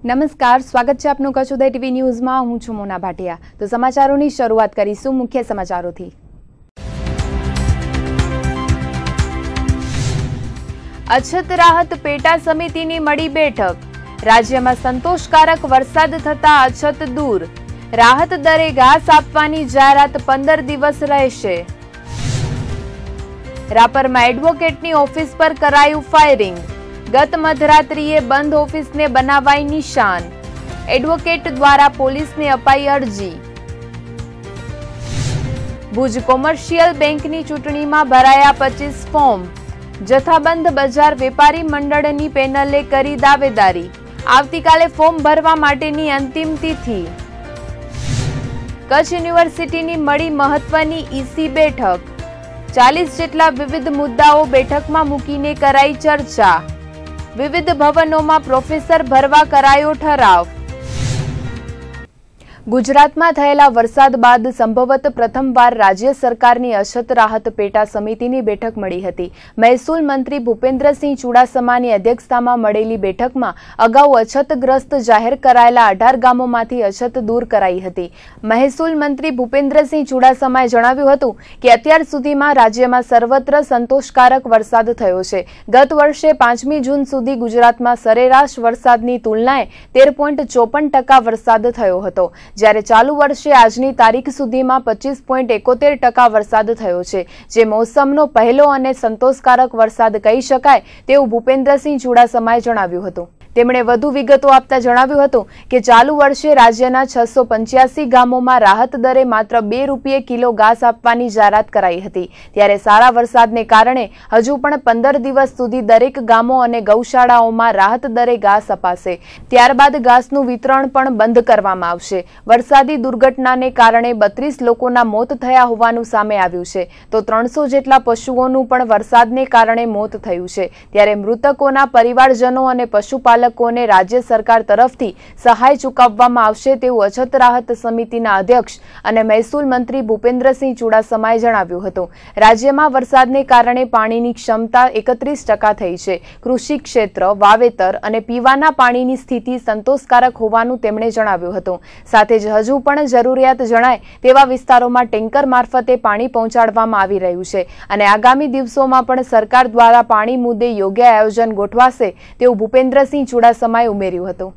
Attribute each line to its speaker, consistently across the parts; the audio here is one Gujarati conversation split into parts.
Speaker 1: નમસ્કાર, સ્વાગત છે આપનું કચ્છ ઉદય ટીવી ન્યૂઝમાં। હું છું મોના ભાટિયા। તો સમાચારોની શરૂઆત કરીશું મુખ્ય સમાચારોથી। અછત રાહત પેટા સમિતિની મળી બેઠક। રાજ્યમાં સંતોષકારક વરસાદ થતા અછત દૂર। રાહત દરે ઘાસ આપવાની જાહેરાત 15 દિવસ રહેશે। રાપરમાં એડવોકેટની ઓફિસ પર કરાયું ફાયરિંગ। ગત મધરાત્રિએ બંધ ઓફિસને બનાવાઈ નિશાન। એડવોકેટ દ્વારા પોલીસને અપાઈ અરજી। ભુજ કોમર્શિયલ બેંકની ચૂંટણીમાં ભરાયા 25 ફોર્મ। જથ્થાબંધ બજાર વેપારી મંડળની પેનલે કરી દાવેદારી। આવતીકાલે ફોર્મ ભરવા માટેની અંતિમ તિથિ। કચ્છ યુનિવર્સિટીની મળી મહત્વની ઈસી બેઠક। 40 જેટલા વિવિધ મુદ્દાઓ બેઠકમાં મૂકીને કરાઈ ચર્ચા। વિવિધ ભવનોમાં પ્રોફેસર ભરવા કરાયો ઠરાવ। ગુજરાતમાં થયેલા વરસાદ બાદ સંભવત પ્રથમવાર રાજ્ય સરકારની અછત રાહત પેટા સમિતિની બેઠક મળી હતી। મહેસૂલ મંત્રી ભૂપેન્દ્રસિંહ ચુડાસમાની અધ્યક્ષતામાં મળેલી બેઠકમાં અગાઉ અછતગ્રસ્ત જાહેર કરાયેલા 18 ગામોમાંથી અછત દૂર કરાઈ હતી। મહેસૂલ મંત્રી ભૂપેન્દ્રસિંહ ચુડાસમાએ જણાવ્યું હતું કે અત્યાર સુધીમાં રાજ્યમાં સર્વત્ર સંતોષકારક વરસાદ થયો છે। ગત વર્ષે 5મી જૂન સુધી ગુજરાતમાં સરેરાશ વરસાદની તુલનાએ 13.54% વરસાદ થયો હતો, જ્યારે ચાલુ વર્ષે આજની તારીખ સુધીમાં 25.71% વરસાદ થયો છે, જે મોસમનો પહેલો અને સંતોષકારક વરસાદ કહી શકાય તેવું ભૂપેન્દ્રસિંહ ચુડાસમાએ જણાવ્યું હતું। તેમણે વધુ વિગતો આપતા જણાવ્યું હતું કે ચાલુ વર્ષે રાજ્યના 685 ગામોમાં રાહત દરે માત્ર 2 રૂપિયે કિલો ઘાસ આપવાની જાહેરાત કરાઈ હતી, ત્યારે સારા વરસાદને કારણે હજુ પણ 15 દિવસ સુધી દરેક ગામો અને ગૌશાળાઓમાં રાહત દરે ઘાસ અપાશે। ત્યારબાદ ઘાસનું વિતરણ પણ બંધ કરવામાં આવશે। વરસાદી દુર્ઘટનાને કારણે 32 લોકોના મોત થયા હોવાનું સામે આવ્યું છે, તો 300 જેટલા પશુઓનું પણ વરસાદને કારણે મોત થયું છે, ત્યારે મૃતકોના પરિવારજનો અને પશુપાલકોને રાજ્ય સરકાર તરફથી સહાય ચૂકવવામાં આવશે તેવું અછત રાહત સમિતિના અધ્યક્ષ અને મહેસૂલ મંત્રી ભૂપેન્દ્રસિંહ ચુડાસમાએ જણાવ્યું હતું। રાજ્યમાં વરસાદને કારણે પાણીની ક્ષમતા 31% થઈ છે। કૃષિ ક્ષેત્ર, વાવેતર અને પીવાના પાણીની સ્થિતિ સંતોષકારક હોવાનું તેમણે જણાવ્યું હતું। સાથે જ હજુ પણ જરૂરિયાત જણાય તેવા વિસ્તારોમાં ટેન્કર મારફતે પાણી પહોંચાડવામાં આવી રહ્યું છે અને આગામી દિવસોમાં પણ સરકાર દ્વારા પાણી મુદ્દે યોગ્ય આયોજન ગોઠવાશે તેવું ભૂપેન્દ્રસિંહ ચુડાસમાએ ઉમેર્યું હતું।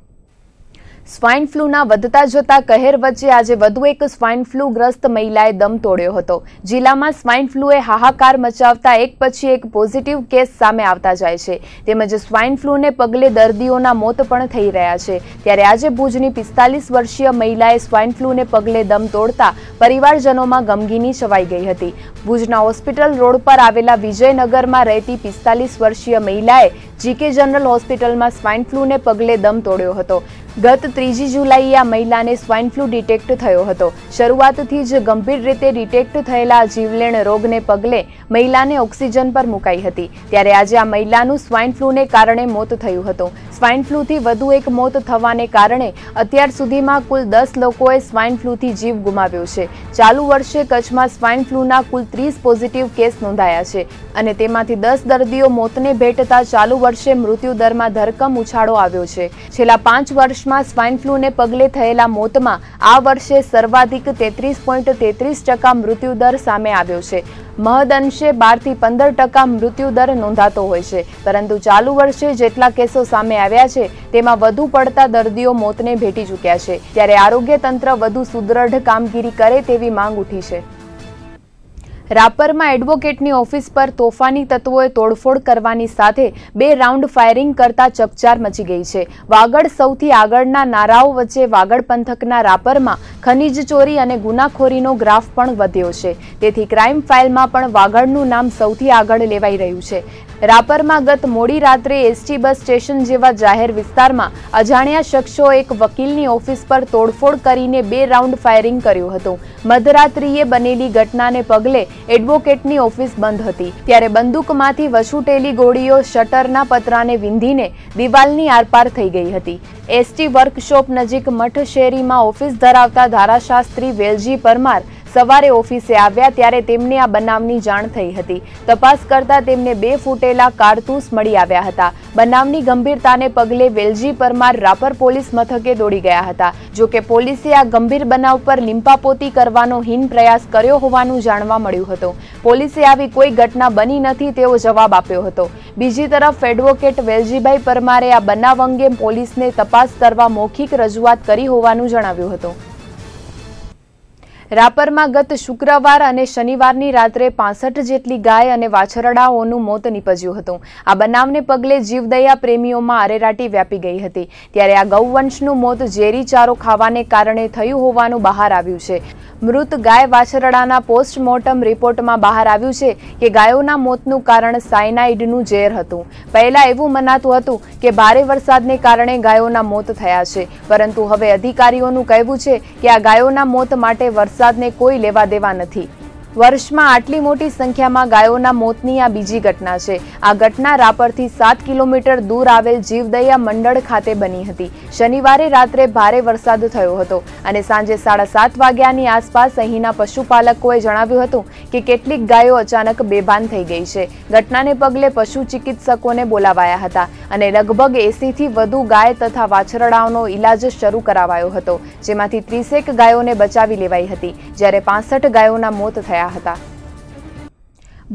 Speaker 1: સ્વાઇન ફ્લૂના વધતા જતા કહેર વચ્ચે આજે વધુ એક સ્વાઇન ફ્લૂગ્રસ્ત મહિલાએ દમ તોડ્યો હતો। જિલ્લામાં સ્વાઇન ફ્લૂએ હાહાકાર મચાવતા એક પછી એક પોઝિટિવ કેસ સામે આવતા જાય છે, તેમજ સ્વાઇન ફ્લૂને પગલે દર્દીઓના મોત પણ થઈ રહ્યા છે। ત્યારે આજે ભુજની 45 વર્ષીય મહિલાએ સ્વાઇન ફ્લૂને પગલે દમ તોડતા પરિવારજનોમાં ગમગીની છવાઈ ગઈ હતી। ભુજના હોસ્પિટલ રોડ પર આવેલા વિજયનગરમાં રહેતી 45 વર્ષીય મહિલાએ જીકે જનરલ હોસ્પિટલમાં સ્વાઇન ફ્લૂને પગલે દમ તોડ્યો હતો। ગત 3 જુલાઈએ આ મહિલાને સ્વાઇન ફ્લૂ ડિટેક્ટ થયો હતો। શરૂઆતથી જ ગંભીર રીતે ડિટેક્ટ થયેલા જીવલેણ રોગને પગલે મહિલાને ઓક્સિજન પર મુકાઈ હતી, ત્યારે આજે આ મહિલાનું સ્વાઇન ફ્લૂને કારણે મોત થયું હતું। સ્વાઇન ફ્લૂથી વધુ એક મોત થવાને કારણે અત્યાર સુધીમાં કુલ 10 લોકોએ સ્વાઇન ફ્લૂથી જીવ ગુમાવ્યો છે। ચાલુ વર્ષે કચ્છમાં સ્વાઇન ફ્લૂના કુલ 30 પોઝિટિવ કેસ નોંધાયા છે અને તેમાંથી 10 દર્દીઓ મોતને ભેટતા ચાલુ વર્ષે મૃત્યુદરમાં ધરખમ ઉછાળો આવ્યો છે। છેલ્લા 5 વર્ષમાં સ્વાઇન ફ્લૂને પગલે થયેલા મોતમાં આ વર્ષે સર્વાધિક 33.33% મૃત્યુદર સામે આવ્યો છે। મહદઅંશે 12 થી 15% મૃત્યુદર નોંધાતો હોય છે, પરંતુ ચાલુ વર્ષે જેટલા કેસો સામે આવ્યા છે તેમાં વધુ પડતા દર્દીઓ મોતને ભેટી ચૂક્યા છે, ત્યારે આરોગ્ય તંત્ર વધુ સુદ્રઢ કામગીરી કરે તેવી માંગ ઉઠી છે। રાપરમાં એડવોકેટની ઓફિસ પર તોફાની તત્વોએ તોડફોડ કરવાની સાથે 2 રાઉન્ડ ફાયરિંગ કરતા ચકચાર મચી ગઈ છે। વાગડ સૌથી આગળના નારાઓ વચ્ચે વાગડ પંથકના રાપરમાં ખનીજ ચોરી અને ગુનાખોરીનો ગ્રાફ પણ વધ્યો છે, તેથી ક્રાઇમ ફાઇલમાં પણ વાગડનું નામ સૌથી આગળ લેવાઈ રહ્યું છે। રાપરમાં ગત મોડી રાત્રે એસટી બસ સ્ટેશન જેવા જાહેર વિસ્તારમાં અજાણ્યા શખ્સો એક વકીલની ઓફિસ પર તોડફોડ કરીને 2 રાઉન્ડ ફાયરિંગ કર્યું હતું। મધરાત્રિએ બનેલી ઘટનાને પગલે એડવોકેટની ઓફિસ બંધ હતી, ત્યારે બંદૂકમાંથી વછૂટેલી ગોળીઓ શટરના પતરાને વિંધીને દિવાલની આરપાર થઈ ગઈ હતી। એસટી વર્કશોપ નજીક મઠ શેરીમાં ઓફિસ ધરાવતા ધારાશાસ્ત્રી વેલજી પરમાર સવારે ઓફિસે આવ્યા ત્યારે તેમને આ બનાવની જાણ થઈ હતી. તપાસ કરતા તેમને 2 ફૂટેલા કારતૂસ મળી આવ્યા હતા. બનાવની ગંભીરતાને પગલે વેલજી પરમાર રાપર પોલીસ મથકે દોડી ગયા હતા. જો કે પોલીસે આ ગંભીર બનાવ પર લીંપાપોતી કરવાનો હીન પ્રયાસ કર્યો હોવાનું જાણવા મળ્યું હતું. પોલીસે આવી કોઈ ઘટના બની નથી તેવો જવાબ આપ્યો હતો. બીજી તરફ એડવોકેટ વેલજીભાઈ પરમારે આ બનાવ અંગે પોલીસને તપાસ કરવા મૌખિક રજૂઆત કરી હોવાનું જણાવ્યું હતું. રાપરમાં ગત શુક્રવાર અને શનિવારની રાત્રે 65 જેટલી ગાય અને વાછરડાઓનું મોત નીપજ્યું હતું. આ બનાવને પગલે જીવદયા પ્રેમીઓમાં અરેરાટી વ્યાપી ગઈ હતી. ત્યારે આ ગૌવંશનું મોત ઝેરી ચારો ખાવાને કારણે થયું હોવાનું બહાર આવ્યું છે. મૃત ગાય વાછરડાના પોસ્ટમોર્ટમ રિપોર્ટમાં બહાર આવ્યું છે કે ગાયોના મોતનું કારણ સાયનાઇડનું ઝેર હતું. પહેલા એવું મનાતું હતું કે ભારે વરસાદને કારણે ગાયોના મોત થયા છે, પરંતુ હવે અધિકારીઓનું કહેવું છે કે આ ગાયોના મોત માટે વરસાદને કોઈ લેવા દેવા નથી. વર્ષમાં આટલી મોટી સંખ્યામાં ગાયોના મોતની આ બીજી ઘટના છે. આ ઘટના રાપરથી 7 કિલોમીટર દૂર આવેલ જીવદયા મંડળ ખાતે બની હતી. શનિવારે રાત્રે ભારે વરસાદ થયો હતો અને સાંજે 7:30 વાગ્યાની આસપાસ અહીંના પશુપાલકોએ જણાવ્યું હતું કે કેટલીક ગાયો અચાનક બેભાન થઈ ગઈ છે. ઘટનાને પગલે પશુ ચિકિત્સકોને બોલાવાયા હતા અને લગભગ 80થી વધુ ગાય તથા વાછરડાઓનો ઇલાજ શરૂ કરાવાયો હતો, જેમાંથી 30 ગાયોને બચાવી લેવાઈ હતી, જ્યારે 65 ગાયોના મોત થયા હતા.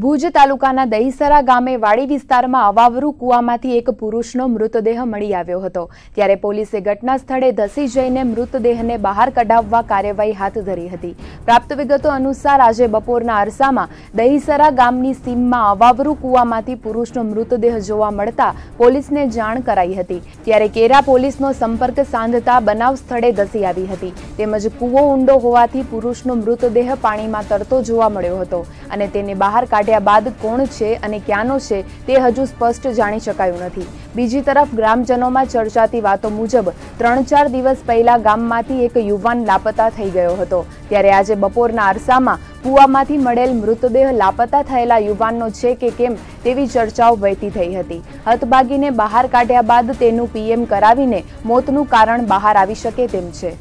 Speaker 1: ભુજ તાલુકાના દહીસરા ગામે વાડી વિસ્તારમાં અવાવરૂ કૂવામાંથી એક પુરુષનો મૃતદેહ મળી આવ્યો હતો. ત્યારે પોલીસે ઘટના સ્થળે ધસી જઈને મૃતદેહને બહાર કઢાવવા કાર્યવાહી હાથ ધરી હતી. પ્રાપ્ત વિગતો અનુસાર આજે બપોરના અરસામાં દહીસરા ગામની સીમમાં અવાવરૂ કૂવામાંથી પુરુષનો મૃતદેહ જોવા મળતા પોલીસને જાણ કરાઈ હતી. ત્યારે કેરા પોલીસનો સંપર્ક સાધતા બનાવ સ્થળે ધસી આવી હતી. તેમજ કૂવો ઊંડો હોવાથી પુરુષનો મૃતદેહ પાણીમાં તરતો જોવા મળ્યો હતો અને તેને બહાર કાઢ્યા બાદ કોણ છે અને ક્યાંનો છે તે હજુ સ્પષ્ટ જાણી શકાયું નથી. બીજી તરફ ગ્રામજનોમાં ચર્ચાતી વાતો મુજબ 3-4 દિવસ પહેલા ગામમાંથી એક યુવાન લાપતા થઈ ગયો હતો. ત્યારે આજે બપોરના અરસામાં કૂવામાંથી મળેલ મૃતદેહ લાપતા થયેલા યુવાનનો છે કે કેમ તેવી ચર્ચાઓ વહેતી થઈ હતી. હતભાગીને બહાર કાઢ્યા બાદ તેનું પીએમ કરાવીને મોતનું કારણ બહાર આવી શકે તેમ છે.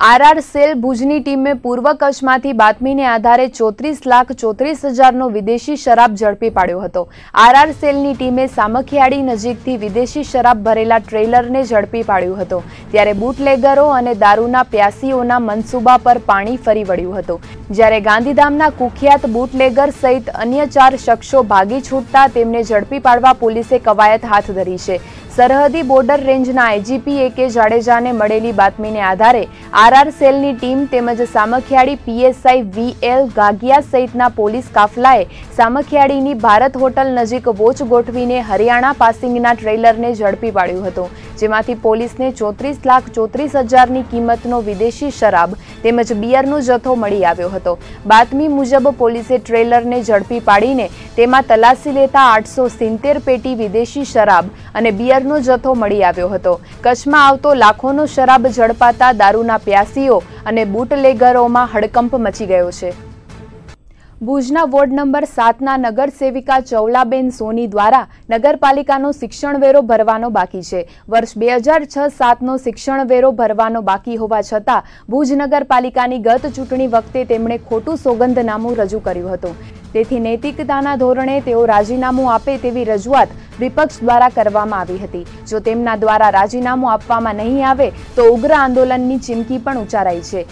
Speaker 1: આરઆર સેલ ભુજની ટીમે પૂર્વ કચ્છમાંથી બાતમીને આધારે 34,34,000નો વિદેશી શરાબ ઝડપી પાડ્યો હતો. આરઆર સેલની ટીમે સામખિયાળી નજીકથી વિદેશી શરાબ ભરેલા ટ્રેલરને ઝડપી પાડ્યું હતું. ત્યારે બુટલેગરો અને દારૂના પ્યાસીઓના મનસૂબા પર પાણી ફરી વળ્યું હતું. જ્યારે ગાંધીધામના કુખ્યાત બુટલેગર સહિત અન્ય 4 શખ્સો ભાગી છૂટતા તેમને ઝડપી પાડવા પોલીસે કવાયત હાથ ધરી છે. સરહદી બોર્ડર રેન્જના આઈજીપી એ.કે. જાડેજાને મળેલી બાતમીને આધારે આરઆર સેલની ટીમ તેમજ સામખિયાળી પીએસઆઈ વીએલ ગાગિયા સહિતના પોલીસ કાફલાએ સામખિયાળીની ભારત હોટલ નજીક વોચ ગોઠવીને હરિયાણા પાસિંગના ટ્રેલરને ઝડપી પાડ્યું હતું, જેમાંથી પોલીસને 34,34,000ની કિંમતનો વિદેશી શરાબ તેમજ બિયરનો જથ્થો મળી આવ્યો હતો. બાતમી મુજબ પોલીસે ટ્રેલરને ઝડપી પાડીને તેમાં તલાશી લેતા 870 પેટી વિદેશી શરાબ અને બિયરનો જથ્થો મળી આવ્યો હતો. કચ્છમાં આવતો લાખોનો શરાબ ઝડપાતા દારૂના પ્યાસીઓ અને બુટલેગરોમાં હડકંપ મચી ગયો છે. ભુજના વોર્ડ નંબર 7ના નગર સેવિકા ચૌલાબેન સોની દ્વારા નગરપાલિકાનો શિક્ષણ વેરો ભરવાનો બાકી છે. વર્ષ 2006-07નો શિક્ષણ વેરો ભરવાનો બાકી હોવા છતાં ભુજ નગરપાલિકાની ગત ચૂંટણી વખતે તેમણે ખોટું સોગંદનામું રજૂ કર્યું હતું. તેથી નૈતિકતાના ધોરણે તેઓ રાજીનામું આપે તેવી રજૂઆત વિપક્ષ દ્વારા કરવામાં આવી હતી. જો તેમના દ્વારા રાજીનામું આપવામાં નહીં આવે તો ઉગ્ર આંદોલનની ચીમકી પણ ઉચ્ચારાઈ છે.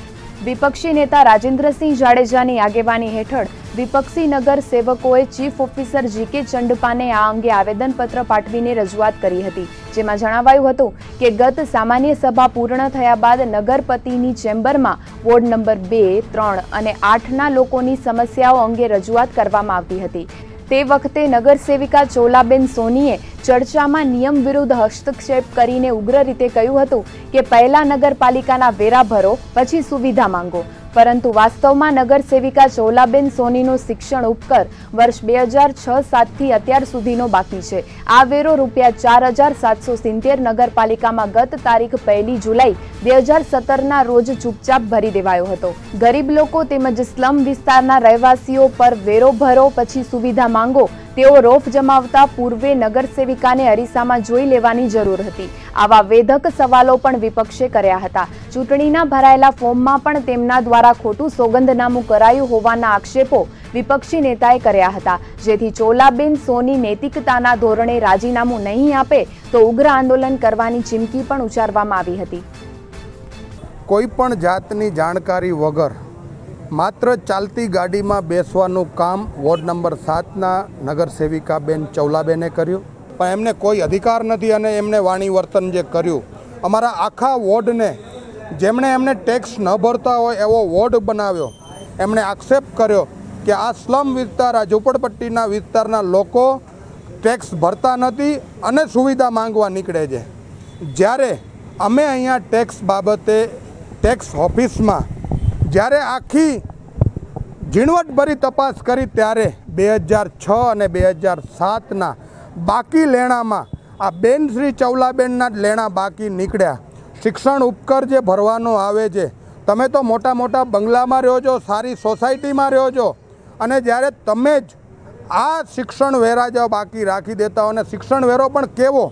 Speaker 1: વિપક્ષી નેતા રાજેન્દ્રસિંહ જાડેજાની આગેવાની હેઠળ વિપક્ષી નગર સેવકોએ ચીફ ઓફિસર જી.કે. ચંડપાને આ અંગે આવેદનપત્ર પાઠવીને રજૂઆત કરી હતી, જેમાં જણાવાયું હતું કે ગત સામાન્ય સભા પૂર્ણ થયા બાદ નગરપતિની ચેમ્બરમાં વોર્ડ નંબર 2, 3 અને 8ના લોકોની સમસ્યાઓ અંગે રજૂઆત કરવામાં આવતી હતી. તે વખતે નગરસેવિકા ચોલાબેન સોનીએ ચર્ચામાં નિયમ વિરુદ્ધ હસ્તક્ષેપ કરીને ઉગ્ર રીતે કહ્યું હતું કે પહેલા નગરપાલિકાના વેરા ભરો, પછી સુવિધા માંગો. પરંતુ વાસ્તવમાં નગરસેવિકા ચોલાબેન સોનીનો શિક્ષણ ઉપકર વર્ષ 2006-07થી અત્યાર સુધીનો બાકી છે. આ વેરો ₹4,770 નગરપાલિકામાં ગત તારીખ 1 જુલાઈ 2017ના રોજ ચૂપચાપ ભરી દેવાયો હતો. ગરીબ લોકો તેમજ સ્લમ વિસ્તારના રહેવાસીઓ પર વેરો ભરો પછી સુવિધા માંગો તેઓ રોફ જમાવતા પૂર્વે નગરસેવિકાને અરીસામાં જોઈ લેવાની જરૂર હતી। આવા વેધક સવાલો પણ વિપક્ષે કર્યા હતા। ચૂંટણીના ભરાયેલા ફોર્મમાં પણ તેમના દ્વારા ખોટું સોગંદનામું કરાયું હોવાના આક્ષેપો વિપક્ષી નેતાએ કર્યા હતા, જેથી ચોલાબેન સોની નૈતિકતાના ધોરણે રાજીનામું નહીં આપે તો ઉગ્ર આંદોલન કરવાની ચીમકી પણ ઉચ્ચારવામાં આવી હતી।
Speaker 2: કોઈ પણ જાતની જાણકારી વગર માત્ર ચાલતી ગાડીમાં બેસવાનું કામ વોર્ડ નંબર 7ના નગરસેવિકા બેન ચૌલાબેને કર્યું, પણ એમને કોઈ અધિકાર નથી અને એમને વાણી વર્તન જે કર્યું, અમારા આખા વોર્ડને જેમણે એમને ટેક્સ ન ભરતા હોય એવો વોર્ડ બનાવ્યો, એમણે આક્ષેપ કર્યો કે આ સ્લમ વિસ્તાર, આ ઝૂંપડપટ્ટીના વિસ્તારના લોકો ટેક્સ ભરતા નથી અને સુવિધા માંગવા નીકળે છે। જ્યારે અમે અહીંયા ટેક્સ બાબતે ટેક્સ ઓફિસમાં જ્યારે આખી ઝીણવટભરી તપાસ કરી ત્યારે 2006 અને 2007ના બાકી લેણામાં આ બેન શ્રી ચૌલાબેનના જ લેણા બાકી નીકળ્યા। શિક્ષણ ઉપકર જે ભરવાનો આવે છે, તમે તો મોટા મોટા બંગલામાં રહ્યો છો, સારી સોસાયટીમાં રહ્યો છો, અને જ્યારે તમે જ આ શિક્ષણ વેરા જો બાકી રાખી દેતા હો, અને શિક્ષણ વેરો પણ કેવો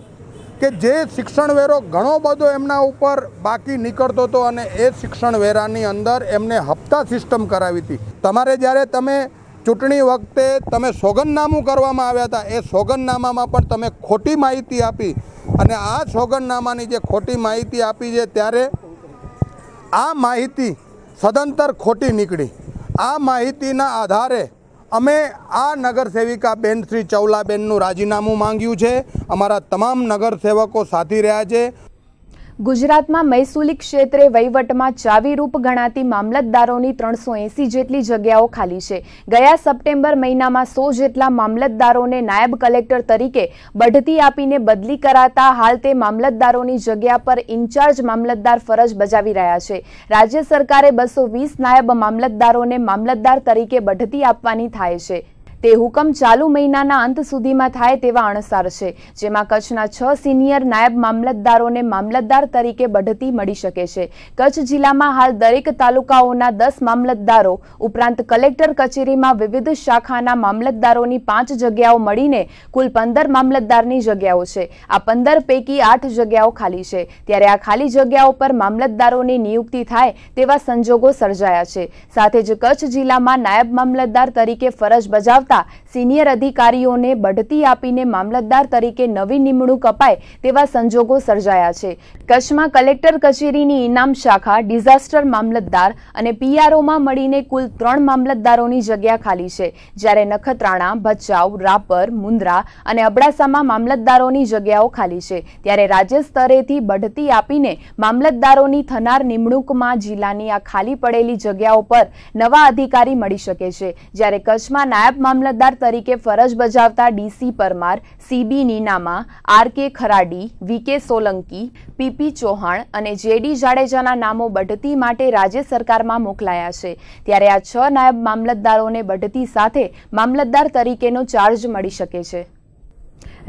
Speaker 2: કે જે શિક્ષણ વેરો ઘણો બધો એમના ઉપર બાકી નીકળતો હતો અને એ શિક્ષણ વેરાની અંદર એમને હપ્તા સિસ્ટમ કરાવી હતી। તમારે જ્યારે તમે ચૂંટણી વખતે તમે સોગંદનામું કરવામાં આવ્યા હતા, એ સોગંદનામામાં પણ તમે ખોટી માહિતી આપી અને આ સોગંદનામાની જે ખોટી માહિતી આપી છે ત્યારે આ માહિતી સદંતર ખોટી નીકળી। આ માહિતીના આધારે અમે આ નગરસેવિકા બેન શ્રી ચૌલાબેનનું રાજીનામું માંગ્યું છે। અમારા તમામ નગરસેવકો સાથી રહ્યા છે।
Speaker 1: ગુજરાતમાં મહેસૂલી ક્ષેત્રે વહીવટમાં ચાવીરૂપ ગણાતી મામલતદારોની 380 જેટલી જગ્યાઓ ખાલી છે। ગયા સપ્ટેમ્બર મહિનામાં 100 જેટલા મામલતદારોને નાયબ કલેક્ટર તરીકે બઢતી આપીને બદલી કરાતા હાલ તે મામલતદારોની જગ્યા પર ઇન્ચાર્જ મામલતદાર ફરજ બજાવી રહ્યા છે। રાજ્ય સરકારે 220 નાયબ મામલતદારોને મામલતદાર તરીકે બઢતી આપવાની થાય છે। તે હુકમ ચાલુ મહિનાના અંત સુધીમાં થાય તેવા અણસાર છે, જેમાં કચ્છના 6 સિનિયર નાયબ મામલતદારોને મામલતદાર તરીકે બઢતી મળી શકે છે। કચ્છ જિલ્લામાં હાલ દરેક તાલુકાઓના 10 મામલતદારો ઉપરાંત કલેક્ટર કચેરીમાં વિવિધ શાખાના મામલતદારોની 5 જગ્યાઓ મળીને કુલ 15 મામલતદારની જગ્યાઓ છે। આ 15 પૈકી 8 જગ્યાઓ ખાલી છે, ત્યારે આ ખાલી જગ્યાઓ પર મામલતદારોની નિયુક્તિ થાય તેવા સંજોગો સર્જાયા છે। સાથે જ કચ્છ જિલ્લામાં નાયબ મામલતદાર તરીકે ફરજ બજાવતા સિનિયર અધિકારીઓને બઢતી આપીને મામલતદાર તરીકે નવી નિમણૂક અપાય તેવા સંજોગો સર્જાયા છે। કચ્છમાં કલેક્ટર કચેરીની ઇનામ શાખા, ડિઝાસ્ટર મામલતદાર અને પીઆરઓમાં મળીને કુલ 3 મામલતદારોની જગ્યા ખાલી છે, જ્યારે નખત્રાણા, ભચાઉ, રાપર, મુન્દ્રા અને અબડાસામાં મામલતદારોની જગ્યાઓ ખાલી છે। ત્યારે રાજ્ય સ્તરેથી બઢતી આપીને મામલતદારોની થનાર નિમણૂકમાં જિલ્લાની આ ખાલી પડેલી જગ્યાઓ પર નવા અધિકારી મળી શકે છે। જ્યારે કચ્છમાં નાયબ મામલતદાર તરીકે ફરજ બજાવતા DC Parmar, CB Ninama, RK Kharadi, VK Solanki, PP Chauhan અને જેડી જાડેજાના નામો બઢતી માટે રાજ્ય સરકારમાં મોકલાયા છે। ત્યારે આ 6 નાયબ મામલતદારોને બઢતી સાથે મામલતદાર તરીકેનો ચાર્જ મળી શકે છે।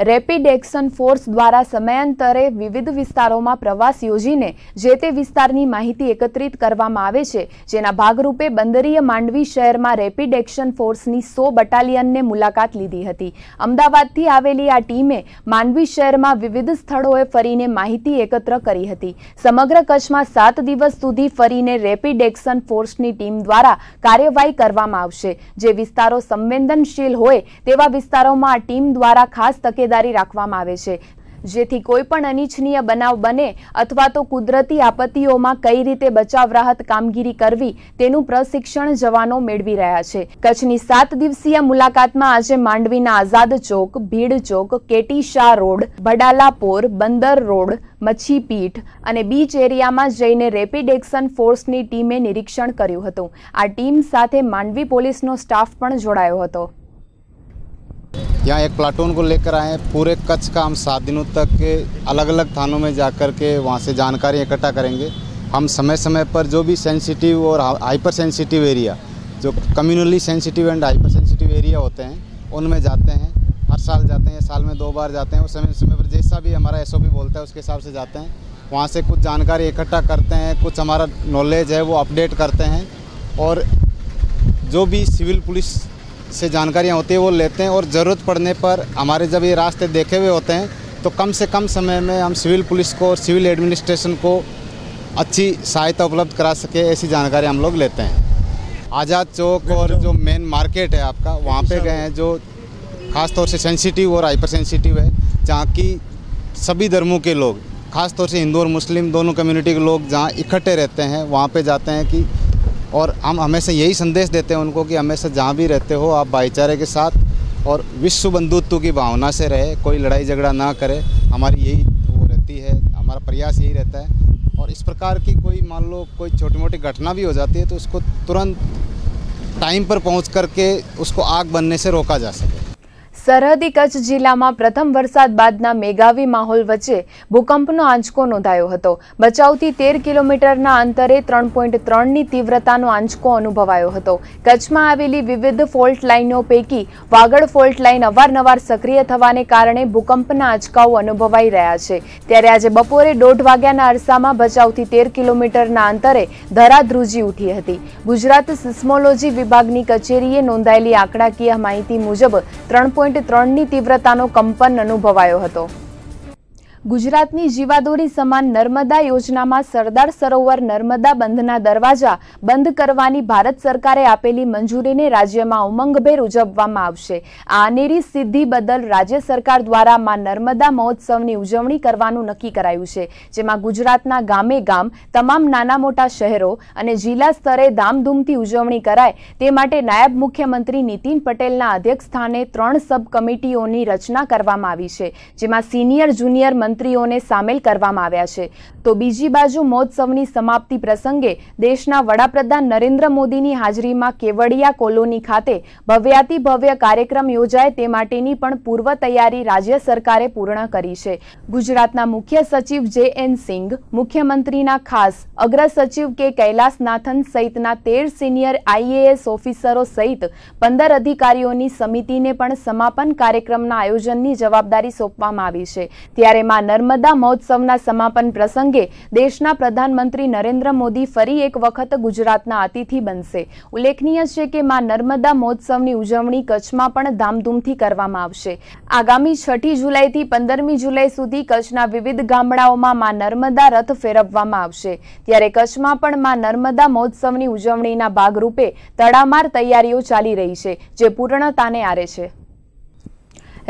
Speaker 1: રેપિડ એક્શન ફોર્સ દ્વારા સમયાંતરે વિવિધ વિસ્તારોમાં પ્રવાસ યોજીને જે તે વિસ્તારની માહિતી એકત્રિત કરવામાં આવે છે, જેના ભાગરૂપે બંદરીય માંડવી શહેરમાં રેપિડ એક્શન ફોર્સની 100 બટાલિયનને મુલાકાત લીધી હતી। અમદાવાદથી આવેલી આ ટીમે માંડવી શહેરમાં વિવિધ સ્થળોએ ફરીને માહિતી એકત્ર કરી હતી। સમગ્ર કચ્છમાં 7 દિવસ સુધી ફરીને રેપિડ એક્શન ફોર્સની ટીમ દ્વારા કાર્યવાહી કરવામાં આવશે। જે વિસ્તારો સંવેદનશીલ હોય તેવા વિસ્તારોમાં આ ટીમ દ્વારા ખાસ તકેદારી રાખવામાં આવે છે, જેથી કોઈ પણ અનિચ્છનીય બનાવ બને અથવા તો કુદરતી આપત્તિઓમાં કઈ રીતે બચાવ રાહત કામગીરી કરવી તેનું પ્રશિક્ષણ જવાનો મેળવી રહ્યા છે। કચ્છની 7 દિવસીય મુલાકાતમાં આજે માંડવીના આઝાદ ચોક, ભીડ ચોક, કેટી શાહ રોડ, ભડાલાપોર, બંદર રોડ, મચ્છીપીઠ અને બીચ એરિયામાં જઈને રેપિડ એક્શન ફોર્સની ટીમે નિરીક્ષણ કર્યું હતું। આ ટીમ સાથે માંડવી પોલીસનો સ્ટાફ પણ જોડાયો હતો।
Speaker 3: यहाँ एक प्लाटून को लेकर आए हैं। पूरे कच्छ का हम 7 दिनों तक के अलग अलग थानों में जाकर के वहाँ से जानकारी इकट्ठा करेंगे। हम समय समय पर जो भी सेंसिटिव और हाइपर सेंसिटिव एरिया, जो communally sensitive and hyper sensitive area होते हैं, उनमें जाते हैं। हर साल जाते हैं, साल में 2 बार जाते हैं। उस समय पर जैसा भी हमारा SOP बोलता है उसके हिसाब से जाते हैं। वहाँ से कुछ जानकारी इकट्ठा करते हैं, कुछ हमारा नॉलेज है वो अपडेट करते हैं, और जो भी सिविल पुलिस से जानकारियाँ होती है वो लेते हैं, और ज़रूरत पड़ने पर हमारे जब ये रास्ते देखे हुए होते हैं तो कम से कम समय में हम सिविल पुलिस को और सिविल एडमिनिस्ट्रेशन को अच्छी सहायता उपलब्ध करा सके, ऐसी जानकारी हम लोग लेते हैं। आज़ाद चौक और जो मेन मार्केट है आपका, वहाँ पे गए हैं, जो ख़ास तौर से सेंसिटिव और हाइपर सेंसिटिव है, जहाँ की सभी धर्मों के लोग, ख़ास तौर से हिंदू और मुस्लिम दोनों कम्युनिटी के लोग जहाँ इकट्ठे रहते हैं, वहाँ पे जाते हैं कि, और हम हमेशा यही संदेश देते हैं उनको कि हमेशा जहाँ भी रहते हो आप भाईचारे के साथ और विश्व बंधुत्व की भावना से रहे, कोई लड़ाई झगड़ा ना करे। हमारी यही वो रहती है, हमारा प्रयास यही रहता है। और इस प्रकार की कोई मान लो कोई छोटी मोटी घटना भी हो जाती है तो उसको तुरंत टाइम पर पहुंच करके उसको आग बनने से रोका जा सके।
Speaker 1: સરહદી કચ્છ જિલ્લામાં પ્રથમ વરસાદ બાદના મેઘાવી માહોલ વચ્ચે ભૂકંપનો આંચકો નોંધાયો હતો। બચાવથી 13 કિલોમીટરના અંતરે 3.3ની તીવ્રતાનો આંચકો અનુભવાયો હતો। કચ્છમાં આવેલી વિવિધ ફોલ્ટ લાઇનો પૈકી વાગડ ફોલ્ટ લાઇન અવારનવાર સક્રિય થવાને કારણે ભૂકંપના આંચકાઓ અનુભવાઈ રહ્યા છે। ત્યારે આજે બપોરે 1:30 વાગ્યાના અરસામાં બચાવથી 13 કિલોમીટરના અંતરે ધરા ધ્રુજી ઉઠી હતી। ગુજરાત સિસ્મોલોજી વિભાગની કચેરીએ નોંધાયેલી આંકડાકીય માહિતી મુજબ 3.3ની તીવ્રતાનો કંપન અનુભવાયો હતો। ગુજરાતની જીવાદોરી સમાન નર્મદા યોજનામાં સરદાર સરોવર નર્મદા બંધના દરવાજા બંધ કરવાની ભારત સરકારે આપેલી મંજૂરીને રાજ્યમાં ઉમંગભેર ઉજવવામાં આવશે। આ અનેરી સિદ્ધિ બદલ રાજ્ય સરકાર દ્વારા માં નર્મદા મહોત્સવની ઉજવણી કરવાનું નક્કી કરાયું છે, જેમાં ગુજરાતના ગામે ગામ તમામ નાના મોટા શહેરો અને જિલ્લા સ્તરે ધામધૂમથી ઉજવણી કરાય તે માટે નાયબ મુખ્યમંત્રી નીતિન પટેલના અધ્યક્ષસ્થાને 3 સબ કમિટીઓની રચના કરવામાં આવી છે, જેમાં સિનિયર જુનિયર મંત્રીઓને સામેલ કરવામાં આવ્યા છે। તો બીજી બાજુ મહોત્સવની સમાપ્તિ પ્રસંગે દેશના વડાપ્રધાન નરેન્દ્ર મોદીની હાજરીમાં કેવડિયા કોલોની ખાતે ભવ્યાતિ ભવ્ય કાર્યક્રમ યોજાય તે માટેની પણ પૂર્વ તૈયારી રાજ્ય સરકારે પૂર્ણ કરી છે। ગુજરાતના મુખ્ય સચિવ જે.એન. સિંઘ, મુખ્યમંત્રીના ખાસ અગ્ર સચિવ કે કૈલાસનાથન સહિતના 13 સિનિયર આઈએએસ ઓફિસરો સહિત 15 અધિકારીઓની સમિતિને પણ સમાપન કાર્યક્રમના આયોજનની જવાબદારી સોંપવામાં આવી છે। ત્યારે માં નર્મદા મહોત્સવના સમાપન પ્રસંગે દેશના પ્રધાનમંત્રી નરેન્દ્ર મોદી ફરી એક વખત ગુજરાતના અતિથિ બનશે। ઉલ્લેખનીય છે કે માં નર્મદા મહોત્સવની ઉજવણી કચ્છમાં પણ ધામધૂમથી કરવામાં આવશે। આગામી 6 જુલાઈથી 15મી જુલાઈ સુધી કચ્છના વિવિધ ગામડાઓમાં માં નર્મદા રથ ફેરવવામાં આવશે। ત્યારે કચ્છમાં પણ માં નર્મદા મહોત્સવની ઉજવણીના ભાગરૂપે તડામાર તૈયારીઓ ચાલી રહી છે, જે પૂર્ણતાને આરે છે।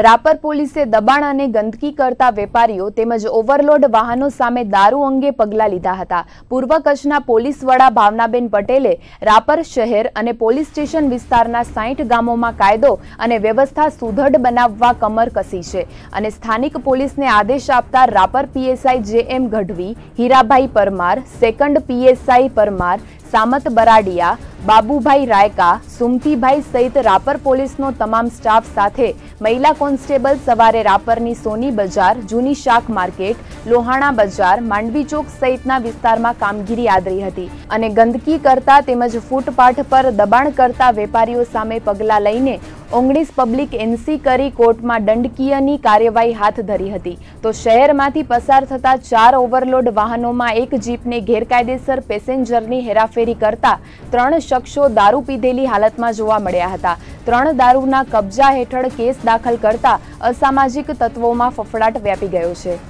Speaker 1: રાપર પોલીસે દબાણ અને ગંદકી કરતા વેપારીઓ તેમજ ઓવરલોડ વાહનો સામે દારૂ અંગે પગલાં લીધા હતા। પૂર્વ કચ્છના પોલીસ વડા ભાવનાબેન પટેલે રાપર શહેર અને પોલીસ સ્ટેશન વિસ્તારના 60 ગામોમાં કાયદો અને વ્યવસ્થા સુદૃઢ બનાવવા કમર કસી છે અને સ્થાનિક પોલીસને આદેશ આપતા Rapar PSI JM. Gadhvi, Hirabhai Parmar, second PSI Parmar, Samat Baradiya, Babubhai Rayka, Sumatibhai સહિત રાપર પોલીસનો તમામ સ્ટાફ સાથે મહિલા કોન્સ્ટેબલ સવારે રાપરની સોની બજાર, જૂની શાક માર્કેટ, લોહાણા બજાર, માંડવી ચોક સહિતના વિસ્તારમાં કામગીરી આદરી હતી અને ગંદકી કરતા તેમજ ફૂટપાથ પર દબાણ કરતા વેપારીઓ સામે પગલાં લઈને 19 પબ્લિક એનસી કરી કોર્ટમાં દંડકીયની કાર્યવાહી હાથ ધરી હતી। તો શહેરમાંથી પસાર થતા 4 ઓવરલોડ વાહનોમાં એક જીપને ગેરકાયદેસર પેસેન્જરની હેરાફેરી કરતા 3 શખ્સો દારૂ પીધેલી હાલતમાં જોવા મળ્યા હતા। 3 દારૂના કબજા હેઠળ કેસ દાખલ કરતા અસામાજિક તત્વોમાં ફફડાટ વ્યાપી ગયો છે।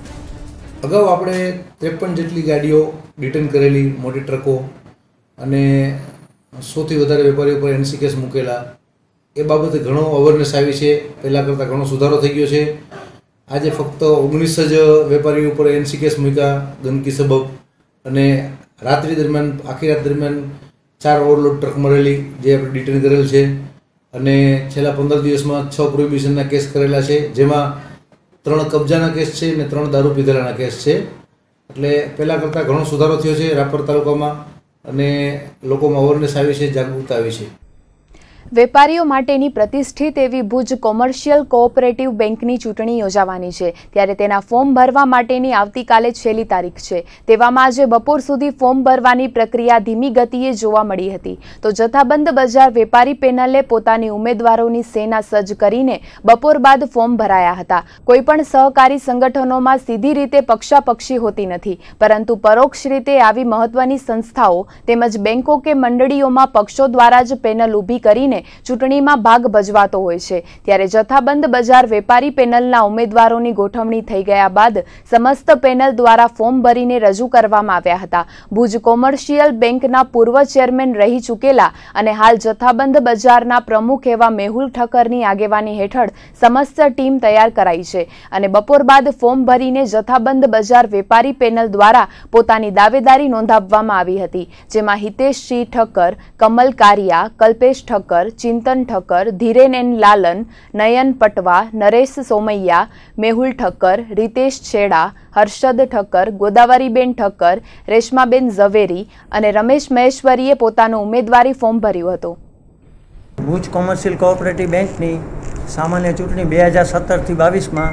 Speaker 4: અગાઉ આપણે 53 જેટલી ગાડીઓ ડિટેન કરેલી, મોટી ટ્રકો અને 100થી વધારે વેપારીઓ પર એનસી કેસ મૂકેલા। એ બાબતે ઘણો અવેરનેસ આવી છે, પહેલાં કરતાં ઘણો સુધારો થઈ ગયો છે। આજે ફક્ત 19 જ વેપારીઓ ઉપર એનસી કેસ મૂક્યા ગંદકી સબબ, અને રાત્રિ દરમિયાન, આખી રાત દરમિયાન 4 ઓવરલોડ ટ્રક મળેલી જે આપણે ડિટેન કરેલ છે, અને છેલ્લા 15 દિવસમાં 6 પ્રોહિબિશનના કેસ કરેલા છે, જેમાં 3 કબજાના કેસ છે અને 3 દારૂ પીધેલાના કેસ છે। એટલે પહેલાં કરતાં ઘણો સુધારો થયો છે રાપર તાલુકામાં, અને લોકોમાં અવેરનેસ આવી છે, જાગૃતતા આવી છે।
Speaker 1: વેપારીઓ માટેની પ્રતિષ્ઠિત એવી ભુજ કોમર્શિયલ કોઓપરેટિવ બેંકની ચૂંટણી યોજાવાની છે, ત્યારે તેના ફોર્મ ભરવા માટેની આવતીકાલે છેલ્લી તારીખ છે। તેવામાં આજે બપોર સુધી ફોર્મ ભરવાની પ્રક્રિયા ધીમી ગતિએ જોવા મળી હતી। તો જથ્થાબંધ બજાર વેપારી પેનલે પોતાની ઉમેદવારોની સેના સજ્જ કરીને બપોર બાદ ફોર્મ ભરાયા હતા। કોઈપણ સહકારી સંગઠનોમાં સીધી રીતે પક્ષાપક્ષી હોતી નથી, પરંતુ પરોક્ષ રીતે આવી મહત્વની સંસ્થાઓ તેમજ બેંકો કે મંડળીઓમાં પક્ષો દ્વારા જ પેનલ ઊભી કરીને કરીને ચૂંટણીમાં ભાગ ભજવાતો હોય છે, ત્યારે જથ્થાબંધ બજાર વેપારી પેનલના ઉમેદવારોની ગોઠવણી થઈ ગયા બાદ સમસ્ત પેનલ દ્વારા ફોર્મ ભરીને રજૂ કરવામાં આવ્યા હતા. ભુજ કોમર્શિયલ બેંકના પૂર્વ ચેરમેન રહી ચૂકેલા અને હાલ જથ્થાબંધ બજારના પ્રમુખ એવા મેહુલ ઠક્કરની આગેવાની હેઠળ સમસ્ત ટીમ તૈયાર કરાઈ છે અને બપોર બાદ ફોર્મ ભરીને જથ્થાબંધ બજાર વેપારી પેનલ દ્વારા પોતાની દાવેદારી નોંધાવવામાં આવી હતી, જેમાં હિતેશસિંહ ઠક્કર, કમલ કારિયા, કલ્પેશ ઠક્કર, ચિંતન ઠક્કર, ધીરેન એન લાલન, નયન પટવા, નરેશ સોમૈયા, મેહુલ ઠક્કર, રીતેશ છેડા, હર્ષદ ઠક્કર, ગોદાવરીબેન ઠક્કર, રેશમાબેન ઝવેરી અને રમેશ મહેશ્વરીએ પોતાનું ઉમેદવારી ફોર્મ ભર્યું હતું.
Speaker 5: ભુજ કોમર્શિયલ કોઓપરેટિવ બેંકની સામાન્ય ચૂંટણી 2017થી 22માં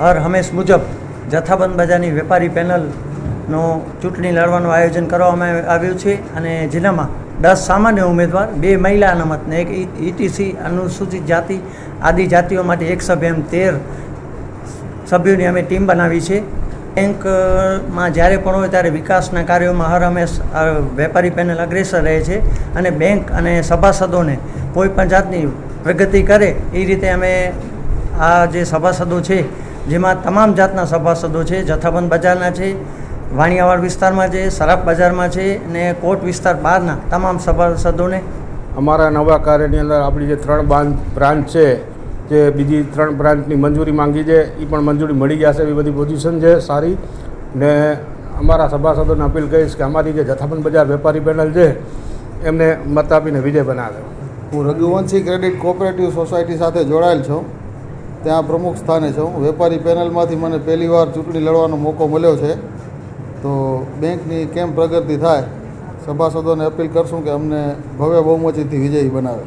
Speaker 5: હર હંમેશ મુજબ જથ્થાબંધ બજારની વેપારી પેનલનો ચૂંટણી લડવાનું આયોજન કરવામાં આવ્યું છે અને જેનામાં 10 સામાન્ય ઉમેદવાર, 2 મહિલા અનામત ને 1 ETC અનુસૂચિત જાતિ આદિજાતિઓ માટે 1 સભ્ય એમ 13 સભ્યોની અમે ટીમ બનાવી છે. બેંકમાં જ્યારે પણ હોય ત્યારે વિકાસના કાર્યોમાં હર હંમેશ વેપારી પેનલ અગ્રેસર રહે છે અને બેંક અને સભાસદોને કોઈ પણ જાતની પ્રગતિ કરે એ રીતે અમે આ જે સભાસદો છે જેમાં તમામ જાતના સભાસદો છે, જથ્થાબંધ બજારના છે, વાણિયાવાડ વિસ્તારમાં છે, સરાફ બજારમાં છે અને કોટ વિસ્તાર બહારના તમામ સભાસદોને
Speaker 6: અમારા નવા કાર્યની અંદર આપણી જે 3 બ્રાન્ચ છે જે બીજી 3 બ્રાન્ચની મંજૂરી માંગી છે એ પણ મંજૂરી મળી જશે એવી બધી પોઝિશન છે સારી. ને અમારા સભાસદોને અપીલ કરીશ કે અમારી જે જથ્થાબંધ બજાર વેપારી પેનલ છે એમને મત આપીને વિજય બનાવે.
Speaker 7: હું રઘુવંશી ક્રેડિટ કોઓપરેટિવ સોસાયટી સાથે જોડાયેલ છું, ત્યાં પ્રમુખ સ્થાને છું. વેપારી પેનલમાંથી મને પહેલીવાર ચૂંટણી લડવાનો મોકો મળ્યો છે, તો બેંકની કેમ પ્રગતિ થાય સભાસદોને અપીલ કરશું કે અમને ભવ્ય બહુમતીથી વિજયી બનાવે.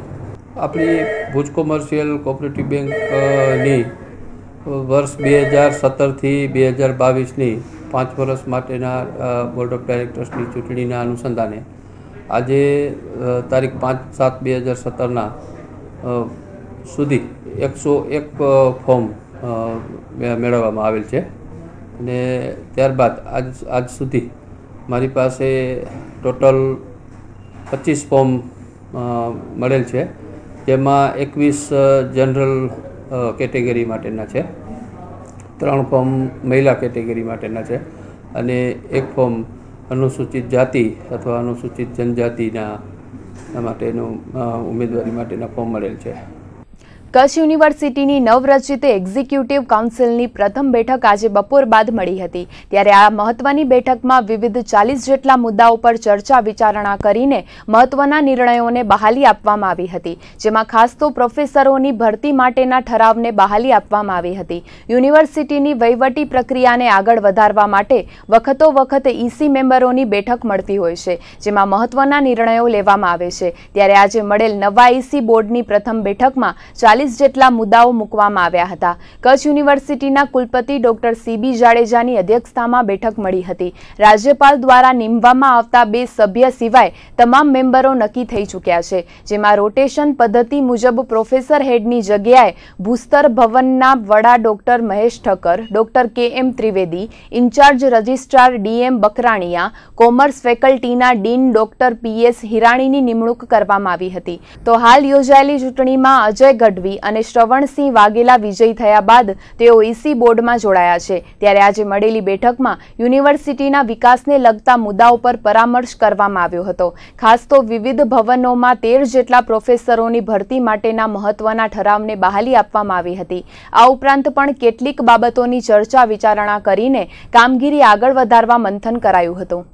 Speaker 8: આપણી ભુજ કોમર્શિયલ કોઓપરેટિવ બેંકની વર્ષ 2017થી 2022ની 5 વર્ષ માટેના બોર્ડ ઓફ ડાયરેક્ટર્સની ચૂંટણીના અનુસંધાને આજે તારીખ 5/7/2017ના સુધી 101 ફોર્મ મેળવવામાં આવેલ છે અને ત્યારબાદ આજ સુધી મારી પાસે ટોટલ 25 ફોર્મ મળેલ છે, જેમાં 21 જનરલ કેટેગરી માટેના છે, 3 ફોર્મ મહિલા કેટેગરી માટેના છે અને 1 ફોર્મ અનુસૂચિત જાતિ અથવા અનુસૂચિત જનજાતિના માટેનું ઉમેદવારી માટેના ફોર્મ મળેલ છે.
Speaker 1: કચ્છ યુનિવર્સિટીની નવરચિત એક્ઝિક્યુટિવ કાઉન્સિલની પ્રથમ બેઠક આજે બપોર બાદ મળી હતી, ત્યારે આ મહત્વની બેઠકમાં વિવિધ 40 જેટલા મુદ્દાઓ પર ચર્ચા વિચારણા કરીને મહત્વના નિર્ણયોને બહાલી આપવામાં આવી હતી, જેમાં ખાસ તો પ્રોફેસરોની ભરતી માટેના ઠરાવને બહાલી આપવામાં આવી હતી. યુનિવર્સિટીની વહીવટી પ્રક્રિયાને આગળ વધારવા માટે વખતો વખત EC મેમ્બરોની બેઠક મળતી હોય છે, જેમાં મહત્વના નિર્ણયો લેવામાં આવે છે, ત્યારે આજે મળેલ નવા EC બોર્ડની પ્રથમ બેઠકમાં 40 જેટલા મુદ્દાઓ મૂકવામાં આવ્યા હતા. કચ્છ યુનિવર્સિટીના કુલપતિ ડોક્ટર CB જાડેજાની અધ્યક્ષતામાં બેઠક મળી હતી. રાજ્યપાલ દ્વારા નિમવામાં આવતા 2 સભ્ય સિવાય તમામ મેમ્બરો નક્કી થઈ ચૂક્યા છે, જેમાં રોટેશન પદ્ધતિ મુજબ પ્રોફેસર હેડની જગ્યાએ ભૂસ્તર ભવનના વડા doctor Mahesh Thakkar, doctor KM Trivedi, incharge registrar DM Bakraniya, commerce ફેકલ્ટીના ડીન ડોક્ટર PS હિરાણીની નિમણૂક કરવામાં આવી હતી. તો હાલ યોજાયેલી ચૂંટણીમાં અજય ગઢવી અને શ્રવણસિંહ વાઘેલા વિજયી થયા બાદ તેઓ EC બોર્ડમાં જોડાયા છે, ત્યારે આજે મળેલી બેઠકમાં યુનિવર્સિટીના વિકાસને લગતા મુદ્દાઓ પર પરામર્શ કરવામાં આવ્યો હતો. ખાસ તો વિવિધ ભવનોમાં 13 જેટલા પ્રોફેસરોની ભરતી માટેના મહત્વના ઠરાવને બહાલી આપવામાં આવી હતી. આ ઉપરાંત પણ કેટલીક બાબતોની ચર્ચા વિચારણા કરીને કામગીરી આગળ વધારવા મંથન કરાયું હતું.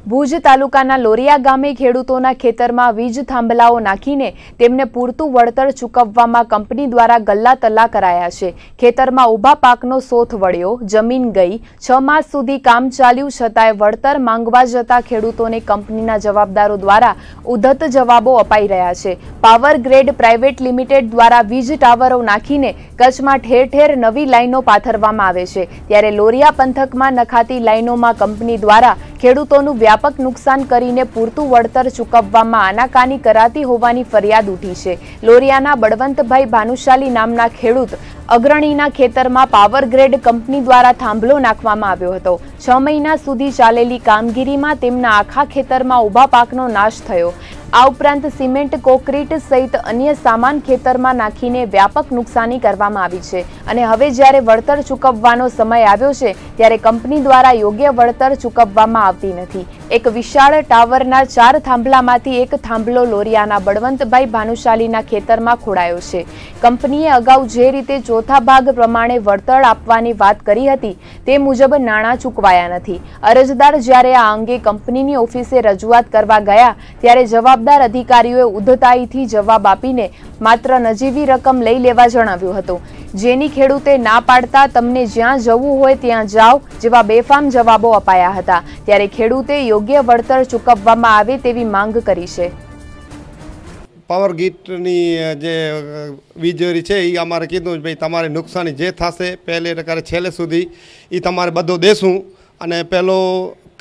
Speaker 1: ભુજ તાલુકાના લોરિયા ગામે ખેડૂતોના ખેતરમાં વીજ થાંભલાઓ નાખીને તેમને પૂરતું વળતર ચૂકવવામાં કંપની દ્વારા ગલ્લા તલ્લા કરાયા છે. ખેતરમાં ઊભા પાકનો સોથ વળ્યો, જમીન ગઈ, 6 માસ સુધી કામ ચાલ્યું છતાંય વળતર માંગવા જતા ખેડૂતોને કંપનીના જવાબદારો દ્વારા ઉદ્ધત જવાબો અપાઈ રહ્યા છે. પાવર ગ્રેડ પ્રાઇવેટ લિમિટેડ દ્વારા વીજ ટાવરો નાખીને કચ્છમાં ઠેર ઠેર નવી લાઈનો પાથરવામાં આવે છે, ત્યારે લોરિયા પંથકમાં નખાતી લાઈનોમાં કંપની દ્વારા ખેડૂતોનું વ્યાપક નુકસાન કરીને પૂરતું વળતર ચૂકવવામાં આનાકાની કરાતી હોવાની ફરિયાદ ઉઠી છે. લોરિયાના બળવંતભાઈ ભાનુશાલી નામના ખેડૂત અગ્રણીના ખેતરમાં પાવર ગ્રેડ કંપની દ્વારા થાંભલો નાખવામાં આવ્યો હતો. 6 મહિના સુધી ચાલેલી કામગીરીમાં તેમના આખા ખેતરમાં ઊભા પાકનો નાશ થયો. આ ઉપરાંત સિમેન્ટ, કોન્ક્રીટ સહિત અન્ય સામાન ખેતરમાં નાખીને વ્યાપક નુકસાની કરવામાં આવી છે અને હવે જ્યારે વળતર ચૂકવવાનો સમય આવ્યો છે ત્યારે કંપની દ્વારા યોગ્ય વળતર ચૂકવવામાં આવતી નથી. એક વિશાળ ટાવરના 4 થાંભલામાંથી એક થાંભલો લોરિયાના બળવંતભાઈ ભાનુશાલીના ખેતરમાં ખોડાયો છે. કંપનીએ અગાઉ જે રીતે ચોથા ભાગ પ્રમાણે વળતર આપવાની વાત કરી હતી તે મુજબ નાણાં ચૂકવાયા નથી. અરજદાર જ્યારે આ અંગે કંપનીની ઓફિસે રજૂઆત કરવા ગયા ત્યારે જવાબદાર અધિકારીઓએ ઉદ્ધતાઈથી જવાબ આપીને માત્ર નજીવી રકમ લઈ લેવા જણાવ્યું હતું, જેની ખેડૂતે ના પાડતા તમને જ્યાં જવું હોય ત્યાં જાઓ જેવા બેફામ જવાબો અપાયા હતા. ત્યારે ખેડૂતે યોગ્ય વળતર ચૂકવવામાં આવે તેવી માંગ કરી છે.
Speaker 9: પાવર ગીટની જે વીજળી છે એ અમારે કીધું ભાઈ તમારે નુકસાની જે થશે પહેલે ટકારે છેલ્લે સુધી એ તમારે બધું દેશું. અને પહેલો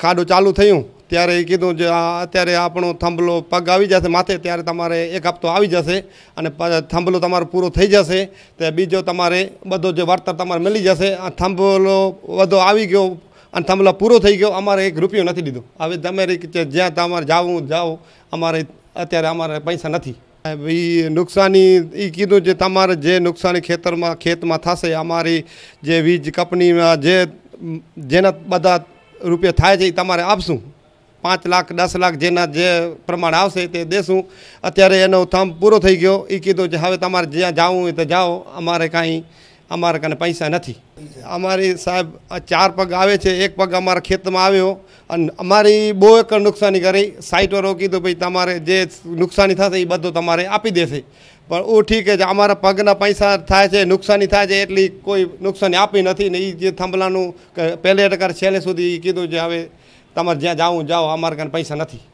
Speaker 9: ખાડું ચાલુ થયું ત્યારે એ કીધું જે અત્યારે આપણો થાંભલો પગ આવી જશે માથે ત્યારે તમારે 1 હપ્તો આવી જશે અને થાંભલો તમારો પૂરો થઈ જશે તો બીજો તમારે બધો જે વળતર તમારે મળી જશે. આ થાંભલો બધો આવી ગયો અને થાંભલો પૂરો થઈ ગયો, અમારે 1 રૂપિયો નથી દીધો. હવે તમારે જ્યાં તમારે જાઓ અમારે અત્યારે અમારે પૈસા નથી. એ નુકસાની એ કીધું જે તમારે જે નુકસાની ખેતમાં થશે અમારી જે વીજ કંપનીમાં જેના બધા રૂપિયા થાય છે એ તમારે આપશું. 5 લાખ 10 લાખ જેના જે પ્રમાણે આવશે તે દેશું. અત્યારે એનો થાંભ પૂરો થઈ ગયો. એ કીધું છે હવે તમારે જ્યાં જવું હોય તો જાઓ, અમારે કાંઈ પૈસા નથી. અમારી સાહેબ 4 પગ આવે છે, 1 પગ અમારા ખેતમાં આવ્યો અને અમારી બહુ એકર નુકસાની કરી. સાઇટવાળો કીધું ભાઈ તમારે જે નુકસાની થશે એ બધું તમારે આપી દેશે. પણ ઓ ઠીક છે, અમારા પગના પૈસા થાય છે, નુકસાની થાય છે એટલી કોઈ નુકસાની આપી નથી ને એ જે થાંભલાનું પહેલે ટકા છેલ્લે સુધી કીધું છે હવે તમારે જ્યાં જાઓ જાઓ, અમારે કાંઈ પૈસા નથી.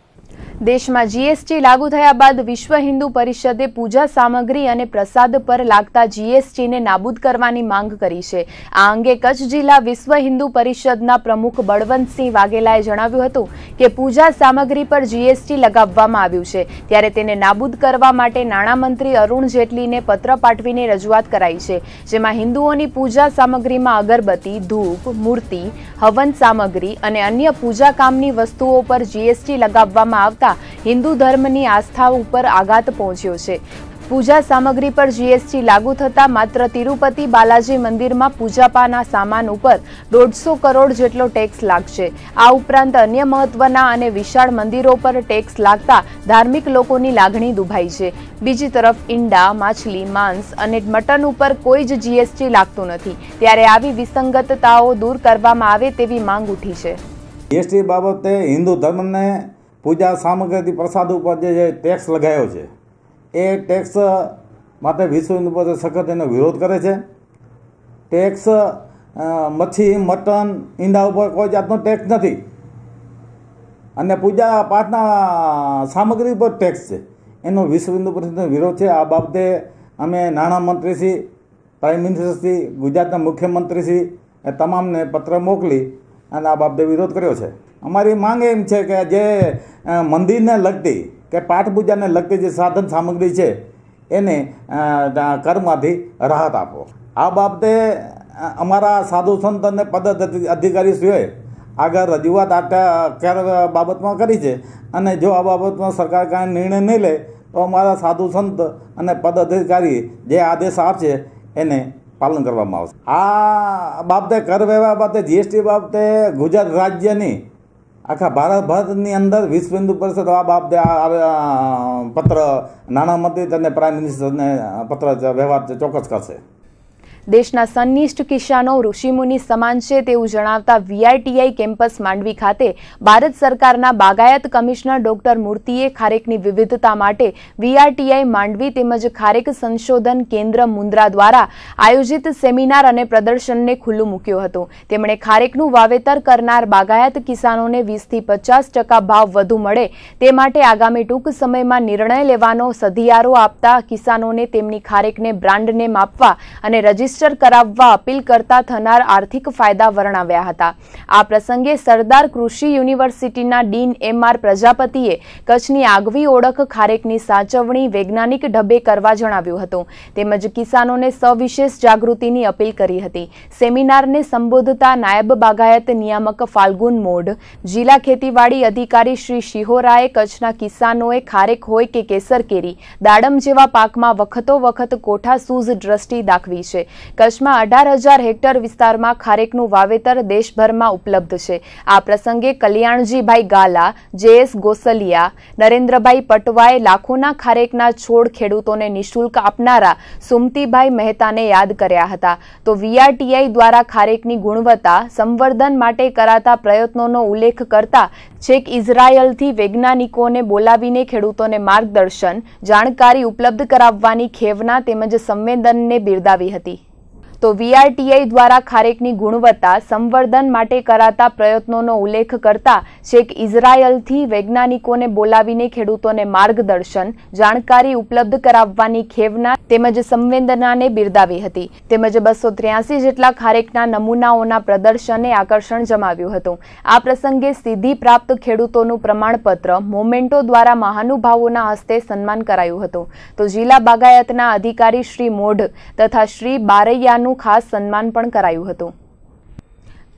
Speaker 1: દેશમાં જીએસટી લાગુ થયા બાદ વિશ્વ હિન્દુ પરિષદે પૂજા સામગ્રી અને પ્રસાદ પર લાગતા જીએસટીને નાબૂદ કરવાની માંગ કરી છે. આ અંગે કચ્છ જિલ્લા વિશ્વ હિન્દુ પરિષદના પ્રમુખ બળવંતસિંહ વાઘેલાએ જણાવ્યું હતું કે પૂજા સામગ્રી પર જીએસટી લગાવવામાં આવ્યું છે ત્યારે તેને નાબૂદ કરવા માટે નાણામંત્રી અરુણ જેટલીને પત્ર પાઠવીને રજૂઆત કરાઈ છે, જેમાં હિન્દુઓની પૂજા સામગ્રીમાં અગરબત્તી, ધૂપ, મૂર્તિ, હવન સામગ્રી અને અન્ય પૂજા કામની વસ્તુઓ પર જીએસટી લગાવવામાં આવતા હિન્દુ ધર્મની આસ્થા ઉપર આઘાત પહોંચ્યો છે. પૂજા સામગ્રી પર જીએસટી લાગુ થતા માત્ર તિરુપતિ બાલાજી મંદિરમાં પૂજાપાના સામાન ઉપર 150 કરોડ જેટલો ટેક્સ લાગશે. આ ઉપરાંત અન્ય મહત્વના અને વિશાળ મંદિરો પર ટેક્સ લાગતા ધાર્મિક લોકોની લાગણી દુભાઈ છે. બીજી તરફ ઈંડા, માછલી, માંસ અને મટન ઉપર કોઈ જ જીએસટી લાગતું નથી. ત્યારે આવી વિસંગતતાઓ દૂર કરવામાં આવે તેવી માંગ ઉઠી છે.
Speaker 10: જીએસટી બાબતે હિન્દુ ધર્મને પૂજા સામગ્રી પ્રસાદ ઉપર જે ટેક્સ લગાવ્યો છે એ ટેક્સ માટે વિશ્વ હિન્દુ પરિષદ સખત એનો વિરોધ કરે છે. ટેક્સ મચ્છી, મટન, ઈંડા ઉપર કોઈ જાતનો ટેક્સ નથી અને પૂજા પાઠના સામગ્રી પર ટેક્સ છે, એનો વિશ્વ હિન્દુ પરિષદનો વિરોધ છે. આ બાબતે અમે નાણામંત્રીશ્રી, પ્રાઇમ મિનિસ્ટરશ્રી, ગુજરાતના મુખ્યમંત્રીશ્રી એ તમામને પત્ર મોકલી અને આ બાબતે વિરોધ કર્યો છે. અમારી માંગ એમ છે કે જે મંદિરને લગતી કે પાઠ પૂજાને લગતી જે સાધન સામગ્રી છે એને કરમાંથી રાહત આપો. આ બાબતે અમારા સાધુ સંત અને પદ અધિકારીશ્રીઓએ આગળ રજૂઆત બાબતમાં કરી છે અને જો આ બાબતમાં સરકાર કાંઈ નિર્ણય નહીં લે તો અમારા સાધુ સંત અને પદ અધિકારી જે આદેશ આપશે એને પાલન કરવામાં આવશે. આ બાબતે કર વ્યવહાર બાબતે જીએસટી બાબતે ગુજરાત રાજ્યની આખા ભારતની અંદર વિશ્વ હિન્દુ પરિષદ આ બાબતે પત્ર નાણામંત્રી અને પ્રાઇમ મિનિસ્ટરને પત્ર વ્યવહાર ચોક્કસ કરશે.
Speaker 1: દેશના સંનિષ્ઠ કિસાનો ઋષિમુનિ સમાન છે તેવું જણાવતા વીઆરટીઆઈ કેમ્પસ માંડવી ખાતે ભારત સરકારના બાગાયત કમિશનર ડોક્ટર મૂર્તિએ ખારેકની વિવિધતા માટે વીઆરટીઆઈ માંડવી તેમજ ખારેક સંશોધન કેન્દ્ર મુન્દ્રા દ્વારા આયોજિત સેમિનાર અને પ્રદર્શનને ખુલ્લું મૂક્યું હતું. તેમણે ખારેકનું વાવેતર કરનાર બાગાયત કિસાનોને 20 થી 50% ભાવ વધુ મળે તે માટે આગામી ટૂંક સમયમાં નિર્ણય લેવાનો સધિયારો આપતા કિસાનોને તેમની ખારેકને બ્રાન્ડ નેમ આપવા અને રજીસ્ટર રજીસ્ટર કરાવવા અપીલ કરતા થનાર આર્થિક ફાયદા વર્ણવ્યા હતા. આ પ્રસંગે સરદાર કૃષિ યુનિવર્સિટીના ડીન એમ.આર. પ્રજાપતિએ કચ્છની આગવી ઓળખ ખારેકની સાચવણી વૈજ્ઞાનિક ઢબે કરવા જણાવ્યું હતું. તેમજ કિસાનોને સવિશેષ જાગૃતિની અપીલ કરી હતી. સેમિનારને સંબોધતા નાયબ બાગાયત નિયામક ફાલ્ગુન મોઢ, જિલ્લા ખેતીવાડી અધિકારી શ્રી શિહોરાએ કચ્છના કિસાનોએ ખારેક હોય કે કેસર કેરી, દાડમ જેવા પાકમાં વખતો વખત કોઠાસૂઝ દ્રષ્ટિ દાખવી છે. કચ્છમાં 18,000 હેક્ટર વિસ્તારમાં ખારેકનું વાવેતર દેશભરમાં ઉપલબ્ધ છે. આ પ્રસંગે કલ્યાણજીભાઈ ગાલા, જે.એસ. ગોસલિયા, નરેન્દ્રભાઈ પટવાએ લાખોના ખારેકના છોડ ખેડૂતોને નિઃશુલ્ક આપનારા સુમતીભાઈ મહેતાને યાદ કર્યા હતા. તો વીઆરટીઆઈ દ્વારા ખારેકની ગુણવત્તા સંવર્ધન માટે કરાતા પ્રયત્નોનો ઉલ્લેખ કરતા છેક ઇઝરાયલથી વૈજ્ઞાનિકોને બોલાવીને ખેડૂતોને માર્ગદર્શન, જાણકારી ઉપલબ્ધ કરાવવાની ખેવના તેમજ સંવેદનને બિરદાવી હતી. તો વીઆરટીઆઈ દ્વારા ખારેકની ગુણવત્તા સંવર્ધન માટે કરાતા પ્રયત્નોનો ઉલ્લેખ કરતા છેક ઇઝરાયલથી વૈજ્ઞાનિકોને બોલાવીને ખેડૂતોને માર્ગદર્શન, જાણકારી ઉપલબ્ધ કરાવવાની ખેવના તેમજ સંવેદનાને બિરદાવી હતી. તેમજ 283 જેટલા ખારેકના નમૂનાઓના પ્રદર્શને આકર્ષણ જમાવ્યું હતું. આ પ્રસંગે સિદ્ધિ પ્રાપ્ત ખેડૂતોનું પ્રમાણપત્ર મોમેન્ટો દ્વારા મહાનુભાવોના હસ્તે સન્માન કરાયું હતું. તો જિલ્લા બાગાયતના અધિકારી શ્રી મોઢ તથા શ્રી બારૈયાનું ખાસ સન્માન પણ કરાયું હતું.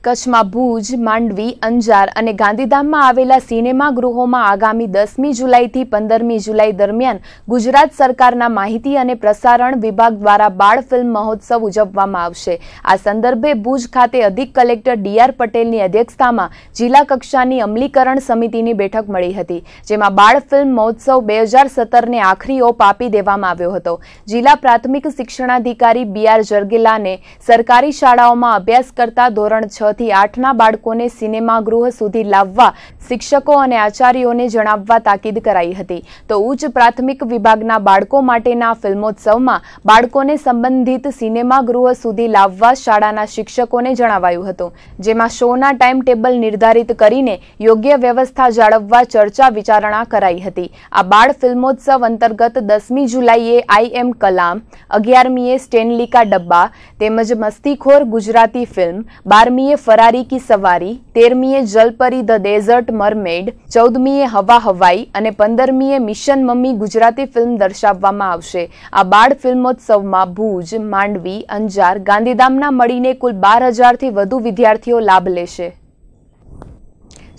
Speaker 1: કચ્છમાં ભુજ, માંડવી, અંજાર અને ગાંધીધામમાં આવેલા સિનેમા ગૃહોમાં આગામી 10મી જુલાઈથી 15મી જુલાઈ દરમિયાન ગુજરાત સરકારના માહિતી અને પ્રસારણ વિભાગ દ્વારા બાળ ફિલ્મ મહોત્સવ ઉજવવામાં આવશે. આ સંદર્ભે ભુજ ખાતે અધિક કલેક્ટર ડી.આર. પટેલની અધ્યક્ષતામાં જિલ્લા કક્ષાની અમલીકરણ સમિતિની બેઠક મળી હતી. જેમાં બાળ ફિલ્મ મહોત્સવ 2017ને આખરી ઓપ આપી દેવામાં આવ્યો હતો. જિલ્લા પ્રાથમિક શિક્ષણાધિકારી બી.આર. જરગેલાને સરકારી શાળાઓમાં અભ્યાસ કરતા ધોરણ 6 થી 8ના બાળકોને સિનેમા ગૃહ સુધી લાવવા શિક્ષકો અને આચાર્યોને જણાવવા તાકીદ કરાઈ હતી. તો ઉચ્ચ પ્રાથમિક વિભાગના બાળકો માટેના ફિલ્મોત્સવમાં બાળકોને સંબંધિત સિનેમા ગૃહ સુધી લાવવા શાળાના શિક્ષકોને જણાવાયું હતું. જેમાં શોના ટાઈમ ટેબલ નિર્ધારિત કરીને યોગ્ય વ્યવસ્થા જાળવવા ચર્ચા વિચારણા કરાઈ હતી. આ બાળ ફિલ્મોત્સવ અંતર્ગત 10મી જુલાઈએ આઈ.એમ. કલામ, 11મીએ સ્ટેનલી કા ડબ્બા તેમજ મસ્તીખોર ગુજરાતી ફિલ્મ, 12મીએ ફરારી કી સવારી, 13મીએ જલપરી ધ ડેઝર્ટ મરમેડ, 14મીએ હવા હવાઈ અને 15મીએ મિશન મમ્મી ગુજરાતી ફિલ્મ દર્શાવવામાં આવશે. આ બાળ ફિલ્મોત્સવમાં ભુજ, માંડવી, અંજાર, ગાંધીધામના મળીને કુલ 12,000થી વધુ વિદ્યાર્થીઓ લાભ લેશે.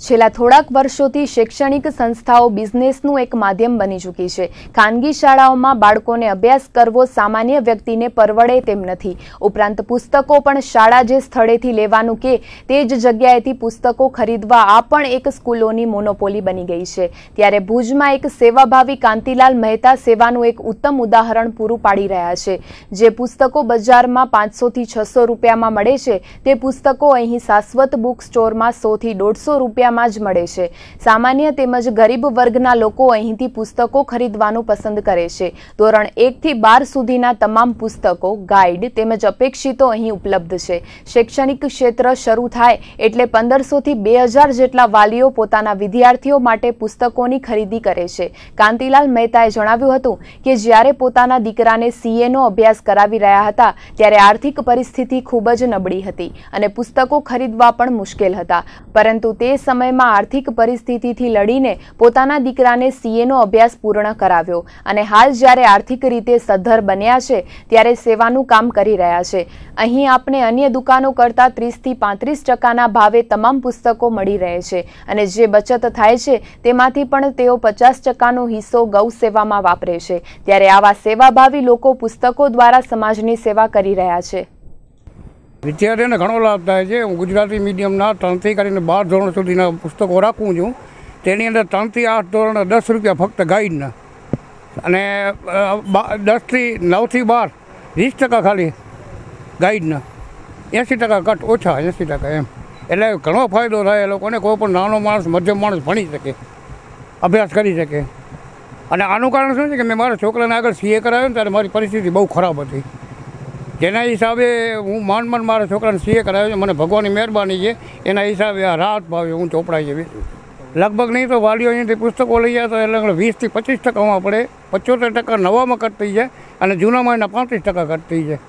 Speaker 1: છેલ્લા થોડાક વર્ષોથી શૈક્ષણિક સંસ્થાઓ બિઝનેસનું એક માધ્યમ બની ચૂકી છે. ખાનગી શાળાઓમાં બાળકોને અભ્યાસ કરવો સામાન્ય વ્યક્તિને પરવડે તેમ નથી. ઉપરાંત પુસ્તકો પણ શાળા જે સ્થળેથી લેવાનું કે તે જ જગ્યાએથી પુસ્તકો ખરીદવા આ પણ એક સ્કૂલોની મોનોપોલી બની ગઈ છે. ત્યારે ભુજમાં એક સેવાભાવી કાંતિલાલ મહેતા સેવાનું એક ઉત્તમ ઉદાહરણ પૂરું પાડી રહ્યા છે. જે પુસ્તકો બજારમાં 500થી 600 રૂપિયામાં મળે છે તે પુસ્તકો અહીં શાશ્વત બુક સ્ટોરમાં 100 થી 150 રૂપિયા જ મળે છે. સામાન્ય તેમજ ગરીબ વર્ગના લોકો અહીંથી પુસ્તકો ખરીદવાનું પસંદ કરે છે. ધોરણ 1 થી 12 સુધીના તમામ પુસ્તકો, ગાઈડ તેમજ અપેક્ષિતો અહીં ઉપલબ્ધ છે. શૈક્ષણિક ક્ષેત્ર શરૂ થાય એટલે 1500 થી 2000 જેટલા વાલીઓ પોતાના વિદ્યાર્થીઓ માટે પુસ્તકોની ખરીદી કરે છે. કાંતિલાલ મહેતાએ જણાવ્યું હતું કે જ્યારે પોતાના દીકરાને સીએનો અભ્યાસ કરાવી રહ્યા હતા ત્યારે આર્થિક પરિસ્થિતિ ખૂબ જ નબળી હતી અને પુસ્તકો ખરીદવા પણ મુશ્કેલ હતા. પરંતુ તે સમયમાં આર્થિક પરિસ્થિતિથી લડીને પોતાના દીકરાને સીએનો અભ્યાસ પૂર્ણ કરાવ્યો અને હાલ જ્યારે આર્થિક રીતે સદ્ધર બન્યા છે ત્યારે સેવાનું કામ કરી રહ્યા છે. અહીં આપણે અન્ય દુકાનો કરતાં 30 થી 35% ભાવે તમામ પુસ્તકો મળી રહે છે અને જે બચત થાય છે તેમાંથી પણ તેઓ 50% હિસ્સો ગૌ સેવામાં વાપરે છે. ત્યારે આવા સેવાભાવી લોકો પુસ્તકો દ્વારા સમાજની સેવા કરી રહ્યા છે.
Speaker 11: વિદ્યાર્થીઓને ઘણો લાભ થાય છે. હું ગુજરાતી મીડિયમના 3 થી કરીને 12 ધોરણ સુધીના પુસ્તકો રાખું છું. તેની અંદર 3 થી 8 ધોરણ 10 રૂપિયા ફક્ત ગાઈડના અને 10 થી 9 થી 12 20% ખાલી ગાઈડના, 80% કટ ઓછા, 80% એમ. એટલે ઘણો ફાયદો થાય એ લોકોને. કોઈ પણ નાનો માણસ, મધ્યમ માણસ ભણી શકે, અભ્યાસ કરી શકે. અને આનું કારણ શું છે કે મેં મારા છોકરાને આગળ સીએ કરાવ્યો ને ત્યારે મારી પરિસ્થિતિ બહુ ખરાબ હતી. જેના હિસાબે હું માંડ મારા છોકરાને સીએ કરાવ્યો છે. મને ભગવાનની મહેરબાની છે. એના હિસાબે આ રાહત ભાવે હું ચોપડાઈ જવી. લગભગ નહીં તો વાલીઓ અહીંયાથી પુસ્તકો લઈ જાય તો એટલે 20 થી 25% પડે. 75% નવામાં કટ થઈ જાય અને જૂનામાં એના 35% કટ થઈ જાય.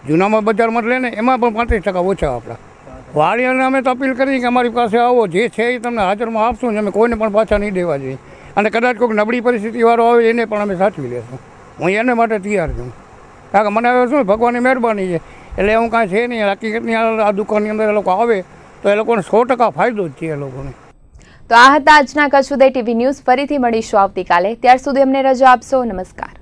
Speaker 11: જૂનામાં બજારમાં લે ને એમાં પણ 35% ઓછા આપણા. વાળીઓને અમે તો અપીલ કરી કે અમારી પાસે આવો, જે છે એ તમને હાજરમાં આપશું ને અમે કોઈને પણ પાછા નહીં દેવા જોઈએ. અને કદાચ કોઈક નબળી પરિસ્થિતિવાળો આવે એને પણ અમે સાચવી લેશું. હું એને માટે તૈયાર છું, કારણ કે મને હવે શું ભગવાનની મહેરબાની છે એટલે હું કાંઈ છે નહીં. હકીકતની આ દુકાનની અંદર એ લોકો આવે તો એ લોકોને 100% ફાયદો જ છે એ લોકોને.
Speaker 1: તો આ હતા આજના કચ્છ ઉદય ટીવી ન્યૂઝ. ફરીથી મળીશું આવતીકાલે. ત્યાર સુધી અમને રજા આપશો. નમસ્કાર.